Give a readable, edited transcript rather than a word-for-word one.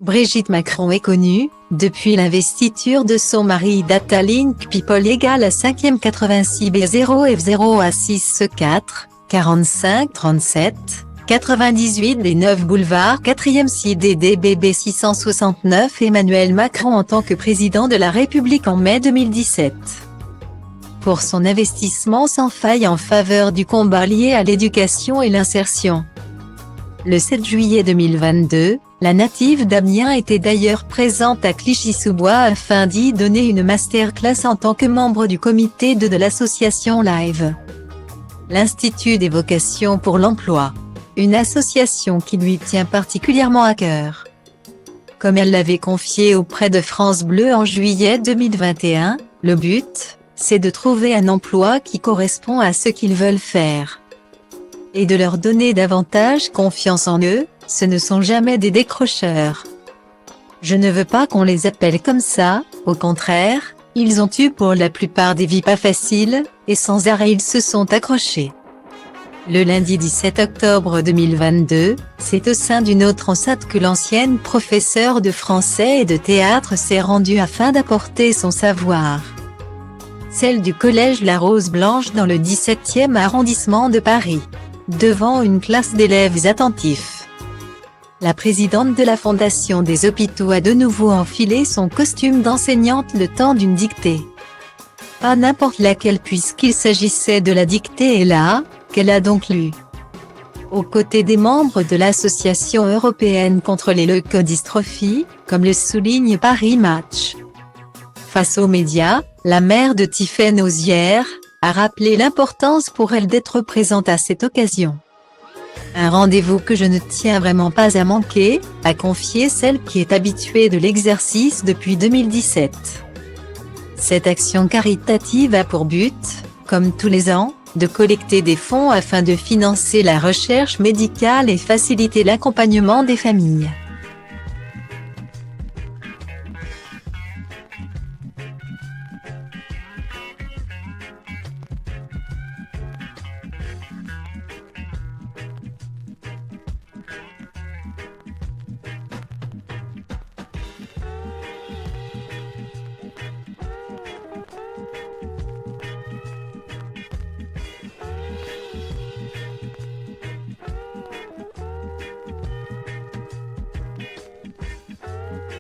Brigitte Macron est connue, depuis l'investiture de son mari Datalink People égale à 5e 86 B0 F0 A 6 4, 45 37, 98 des 9 boulevard 4e CDD BB 669 Emmanuel Macron en tant que président de la République en mai 2017. Pour son investissement sans faille en faveur du combat lié à l'éducation et l'insertion. Le 7 juillet 2022, la native d'Amiens était d'ailleurs présente à Clichy-sous-Bois afin d'y donner une masterclass en tant que membre du comité de l'association Live. L'Institut des vocations pour l'emploi. Une association qui lui tient particulièrement à cœur. Comme elle l'avait confié auprès de France Bleu en juillet 2021, le but, c'est de trouver un emploi qui correspond à ce qu'ils veulent faire. Et de leur donner davantage confiance en eux, ce ne sont jamais des décrocheurs. Je ne veux pas qu'on les appelle comme ça, au contraire, ils ont eu pour la plupart des vies pas faciles, et sans arrêt ils se sont accrochés. Le lundi 17 octobre 2022, c'est au sein d'une autre enceinte que l'ancienne professeure de français et de théâtre s'est rendue afin d'apporter son savoir. Celle du collège La Rose Blanche dans le 17e arrondissement de Paris. Devant une classe d'élèves attentifs. La présidente de la Fondation des hôpitaux a de nouveau enfilé son costume d'enseignante le temps d'une dictée. Pas n'importe laquelle puisqu'il s'agissait de la dictée et là, qu'elle a donc lue. Aux côtés des membres de l'Association européenne contre les leucodystrophies, comme le souligne Paris Match. Face aux médias, la mère de Tiffaine Ozière a rappelé l'importance pour elle d'être présente à cette occasion. Un rendez-vous que je ne tiens vraiment pas à manquer, a confié celle qui est habituée de l'exercice depuis 2017. Cette action caritative a pour but, comme tous les ans, de collecter des fonds afin de financer la recherche médicale et faciliter l'accompagnement des familles.